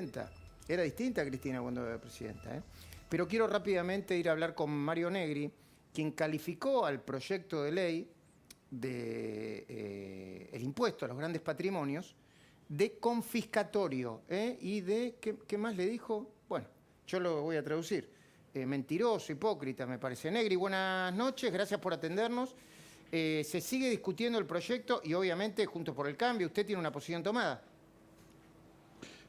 presidenta. Era distinta Cristina cuando era presidenta, ¿eh? Pero quiero rápidamente ir a hablar con Mario Negri, quien calificó al proyecto de ley de el impuesto a los grandes patrimonios de confiscatorio, y de, ¿qué más le dijo? Bueno, yo lo voy a traducir. Mentiroso, hipócrita, me parece. Negri, buenas noches, gracias por atendernos. Se sigue discutiendo el proyecto y obviamente Juntos por el Cambio, usted tiene una posición tomada.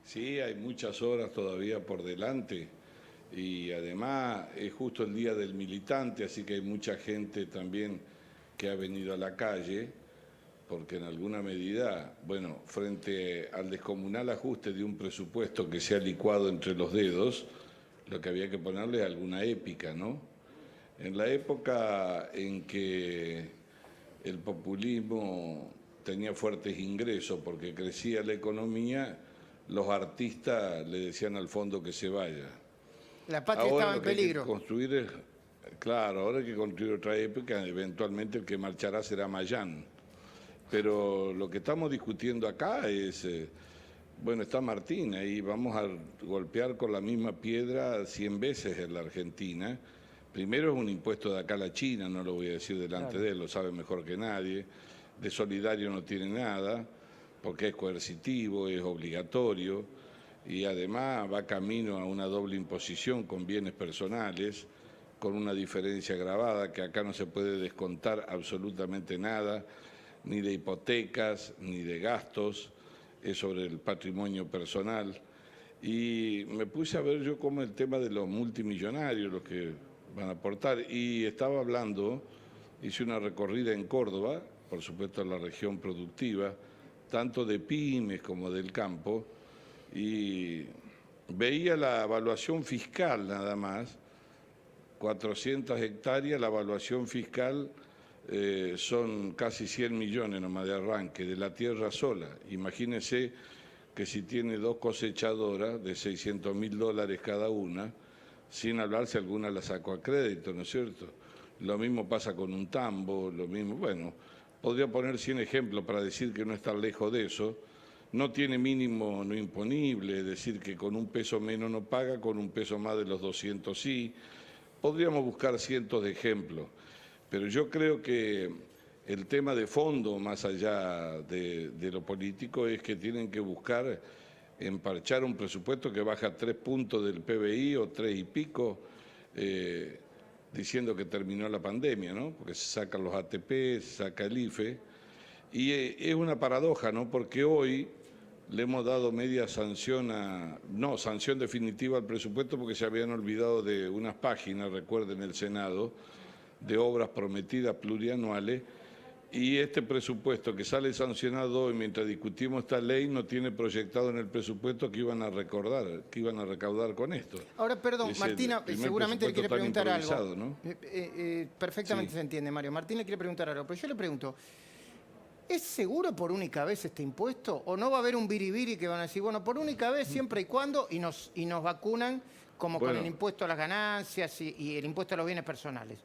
Sí, hay muchas horas todavía por delante y además es justo el día del militante, así que hay mucha gente también que ha venido a la calle, porque en alguna medida, bueno, frente al descomunal ajuste de un presupuesto que se ha licuado entre los dedos, lo que había que ponerle es alguna épica, ¿no? En la época en que el populismo tenía fuertes ingresos porque crecía la economía, los artistas le decían al fondo que se vaya. La patria Ahora estaba en lo que hay peligro. que construir es, claro, ahora hay que construir otra época, eventualmente el que marchará será Mayán. Pero lo que estamos discutiendo acá es, bueno, está Martín ahí, vamos a golpear con la misma piedra 100 veces en la Argentina. Primero es un impuesto de acá a la China, no lo voy a decir delante de él, lo sabe mejor que nadie. De solidario no tiene nada, porque es coercitivo, es obligatorio y además va camino a una doble imposición con bienes personales, con una diferencia agravada que acá no se puede descontar absolutamente nada, ni de hipotecas, ni de gastos, es sobre el patrimonio personal. Y me puse a ver yo cómo el tema de los multimillonarios, los que van a aportar, y estaba hablando, hice una recorrida en Córdoba, por supuesto en la región productiva, tanto de pymes como del campo, y veía la evaluación fiscal nada más, 400 hectáreas, la evaluación fiscal son casi 100 millones nomás de arranque, de la tierra sola. Imagínense que si tiene dos cosechadoras de $600.000 cada una, sin hablar si alguna la sacó a crédito, ¿no es cierto? Lo mismo pasa con un tambo, lo mismo, bueno, podría poner 100 ejemplos para decir que no está lejos de eso. No tiene mínimo no imponible, es decir, que con un peso menos no paga, con un peso más de los 200 sí. Podríamos buscar cientos de ejemplos, pero yo creo que el tema de fondo, más allá de lo político, es que tienen que buscar emparchar un presupuesto que baja 3 puntos del PBI o 3 y pico, diciendo que terminó la pandemia, ¿no? Porque se sacan los ATP, se saca el IFE, y es una paradoja, ¿no? Porque hoy le hemos dado media sanción no, sanción definitiva al presupuesto porque se habían olvidado de unas páginas, recuerden, el Senado, de obras prometidas plurianuales, y este presupuesto que sale sancionado hoy mientras discutimos esta ley no tiene proyectado en el presupuesto que iban a recaudar con esto. Ahora, perdón, Martina, seguramente le quiere preguntar algo. ¿No? Perfectamente se entiende, Mario. Martín le quiere preguntar algo, pero yo le pregunto, ¿es seguro por única vez este impuesto? ¿O no va a haber un biribiri que van a decir, bueno, por única vez, siempre y cuando, y nos vacunan como con el impuesto a las ganancias y el impuesto a los bienes personales?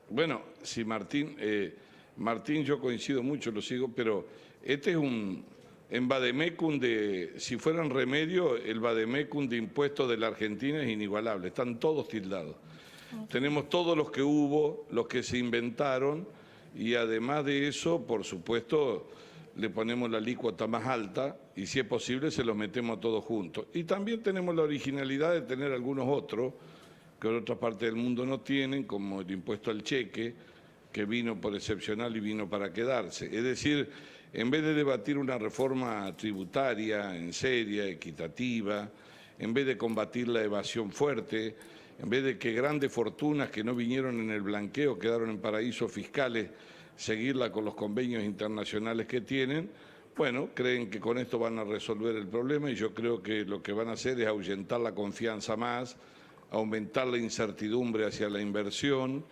Bueno, sí, Martín, yo coincido mucho, lo sigo, pero este es en Vademecum si fueran remedio, el Vademecum de impuestos de la Argentina es inigualable, están todos tildados. Tenemos todos los que hubo, los que se inventaron, y además de eso, por supuesto, le ponemos la alícuota más alta y si es posible se los metemos todos juntos. Y también tenemos la originalidad de tener algunos otros que en otras partes del mundo no tienen, como el impuesto al cheque, que vino por excepcional y vino para quedarse. Es decir, en vez de debatir una reforma tributaria en seria, equitativa, en vez de combatir la evasión fuerte, en vez de que grandes fortunas que no vinieron en el blanqueo, quedaron en paraísos fiscales, seguirla con los convenios internacionales que tienen, bueno, creen que con esto van a resolver el problema y yo creo que lo que van a hacer es ahuyentar la confianza más, aumentar la incertidumbre hacia la inversión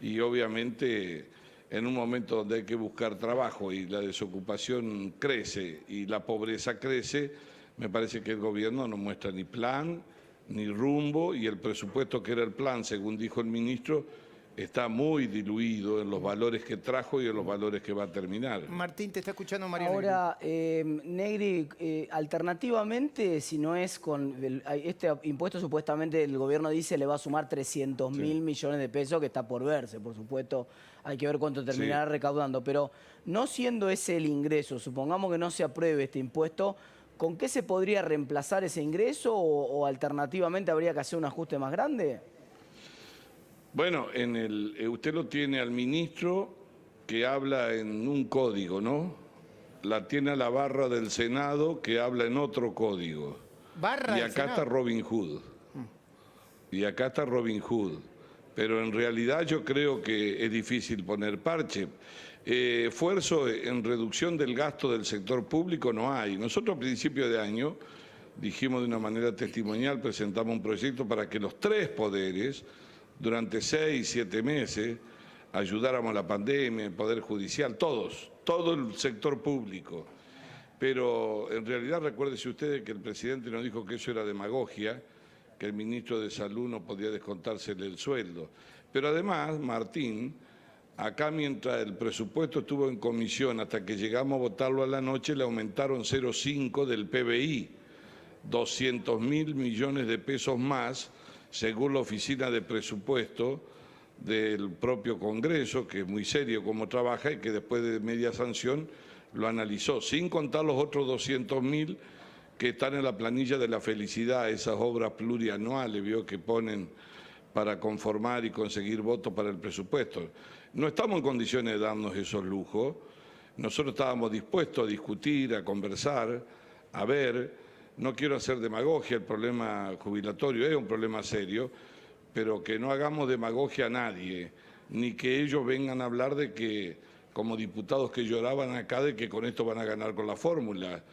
y obviamente en un momento donde hay que buscar trabajo y la desocupación crece y la pobreza crece, me parece que el gobierno no muestra ni plan, ni rumbo y el presupuesto que era el plan, según dijo el ministro, está muy diluido en los valores que trajo y en los valores que va a terminar. Martín, te está escuchando Mario. Ahora, Negri, alternativamente, si no es con este impuesto, supuestamente el gobierno dice le va a sumar 300.000 millones de pesos, que está por verse, por supuesto, hay que ver cuánto terminará recaudando, pero no siendo ese el ingreso, supongamos que no se apruebe este impuesto, ¿con qué se podría reemplazar ese ingreso o alternativamente habría que hacer un ajuste más grande? Bueno, usted lo tiene al ministro que habla en un código, ¿no? La tiene a la barra del Senado que habla en otro código. Barra y del acá Senado. está Robin Hood. Y acá está Robin Hood. Pero en realidad yo creo que es difícil poner parche. Esfuerzo en reducción del gasto del sector público no hay. Nosotros a principio de año dijimos de una manera testimonial, presentamos un proyecto para que los tres poderes durante 6, 7 meses ayudáramos a la pandemia, el Poder Judicial, todo el sector público. Pero en realidad recuérdense ustedes que el presidente nos dijo que eso era demagogia, que el ministro de Salud no podía descontársele el sueldo. Pero además, Martín, acá mientras el presupuesto estuvo en comisión hasta que llegamos a votarlo a la noche, le aumentaron 0,5 del PBI, 200.000 millones de pesos más, según la Oficina de Presupuesto del propio Congreso, que es muy serio como trabaja y que después de media sanción lo analizó, sin contar los otros 200.000 que están en la planilla de la felicidad, esas obras plurianuales, vio, que ponen para conformar y conseguir votos para el presupuesto. No estamos en condiciones de darnos esos lujos. Nosotros estábamos dispuestos a discutir, a conversar, a ver. No quiero hacer demagogia, el problema jubilatorio es un problema serio, pero que no hagamos demagogia a nadie, ni que ellos vengan a hablar de que, como diputados que lloraban acá, de que con esto van a ganar con la fórmula.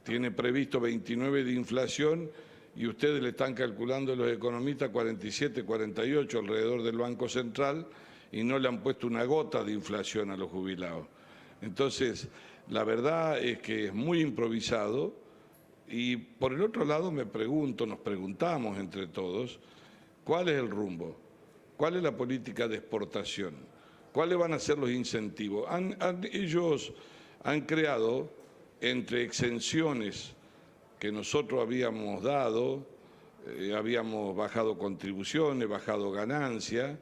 Tiene previsto 29 de inflación y ustedes le están calculando los economistas 47, 48 alrededor del Banco Central y no le han puesto una gota de inflación a los jubilados. Entonces, la verdad es que es muy improvisado. Y por el otro lado nos preguntamos entre todos, ¿cuál es el rumbo? ¿Cuál es la política de exportación? ¿Cuáles van a ser los incentivos? Ellos han creado, entre exenciones que nosotros habíamos dado, habíamos bajado contribuciones, bajado ganancias,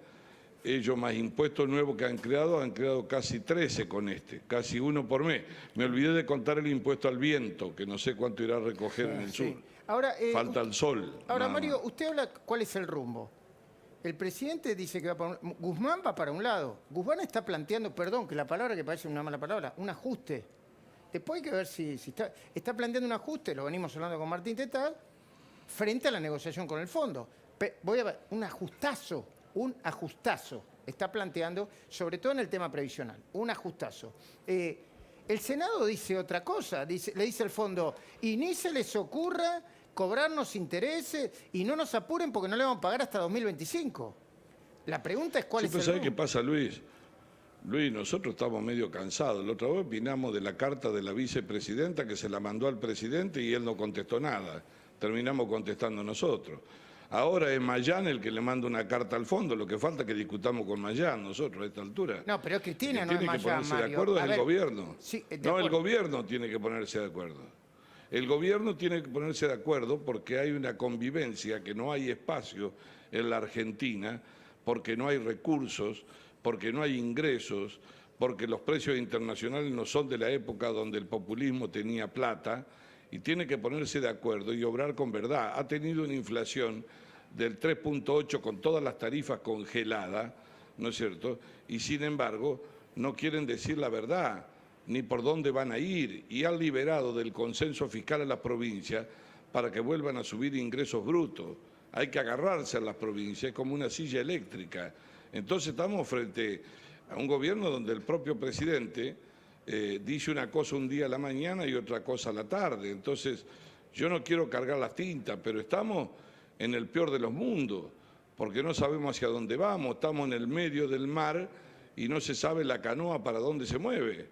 ellos más impuestos nuevos que han creado casi 13 con este, casi uno por mes. Me olvidé de contar el impuesto al viento, que no sé cuánto irá a recoger en el sur. Ahora, falta el sol. Ahora, Mario, usted habla cuál es el rumbo. El presidente dice que va para Guzmán va para un lado. Guzmán está planteando, perdón, que la palabra que parece una mala palabra, un ajuste. Después hay que ver si está planteando un ajuste, lo venimos hablando con Martín Tetaz, frente a la negociación con el fondo. Voy a ver, un ajustazo está planteando, sobre todo en el tema previsional, un ajustazo. El Senado dice otra cosa, le dice al fondo, y ni se les ocurra cobrarnos intereses y no nos apuren porque no le vamos a pagar hasta 2025. La pregunta es cuál es el ¿Sabe rumbo? qué pasa, Luis? Luis, nosotros estamos medio cansados. La otra vez opinamos de la carta de la vicepresidenta que se la mandó al presidente y él no contestó nada. Terminamos contestando nosotros. Ahora es Mayán el que le manda una carta al fondo. Lo que falta es que discutamos con Mayán nosotros a esta altura. No, pero Cristina no es Tiene que Mayán, ponerse de Mario. acuerdo A es ver, el gobierno. sí, de No, el acuerdo. gobierno tiene que ponerse de acuerdo. El gobierno tiene que ponerse de acuerdo porque hay una convivencia, que no hay espacio en la Argentina, porque no hay recursos, porque no hay ingresos, porque los precios internacionales no son de la época donde el populismo tenía plata, y tiene que ponerse de acuerdo y obrar con verdad. Ha tenido una inflación del 3,8 con todas las tarifas congeladas, ¿no es cierto? Y sin embargo no quieren decir la verdad, ni por dónde van a ir, y han liberado del consenso fiscal a las provincias para que vuelvan a subir ingresos brutos. Hay que agarrarse a las provincias como una silla eléctrica. Entonces estamos frente a un gobierno donde el propio presidente dice una cosa un día a la mañana y otra cosa a la tarde. Entonces yo no quiero cargar las tintas, pero estamos en el peor de los mundos, porque no sabemos hacia dónde vamos, estamos en el medio del mar y no se sabe la canoa para dónde se mueve,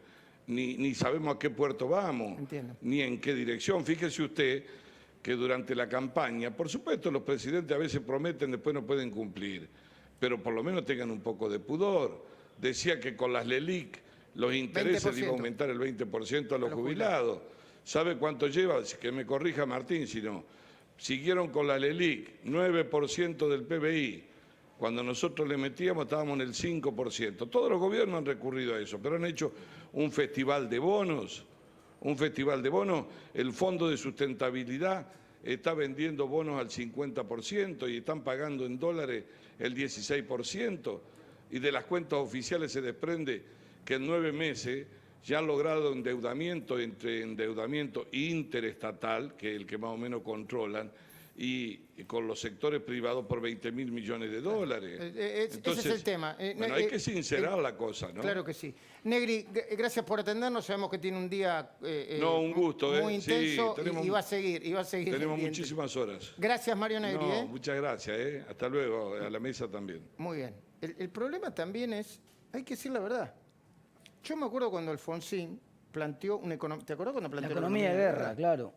ni sabemos a qué puerto vamos, Entiendo. ni en qué dirección. Fíjese usted que durante la campaña, por supuesto los presidentes a veces prometen, después no pueden cumplir, pero por lo menos tengan un poco de pudor. Decía que con las LELIC los intereses iban a aumentar el 20% a los jubilados. ¿Sabe cuánto lleva? Que me corrija Martín, si no. Siguieron con la LELIC, 9% del PBI. Cuando nosotros le metíamos estábamos en el 5%. Todos los gobiernos han recurrido a eso, pero han hecho un festival de bonos. El Fondo de Sustentabilidad está vendiendo bonos al 50% y están pagando en dólares el 16%. Y de las cuentas oficiales se desprende que en 9 meses ya han logrado endeudamiento entre endeudamiento interestatal, que es el que más o menos controlan, y con los sectores privados por 20.000 millones de dólares. Entonces, ese es el tema. Bueno, hay que sincerar la cosa, ¿no? Claro que sí. Negri, gracias por atendernos. Sabemos que tiene un día no, un gusto, muy intenso, sí, y va a seguir. Tenemos muchísimas horas. Gracias, Mario Negri. No, muchas gracias. Hasta luego, a la mesa también. Muy bien. El problema también es, hay que decir la verdad. Yo me acuerdo cuando Alfonsín planteó una economía... ¿Te acuerdas cuando planteó la economía de guerra, claro?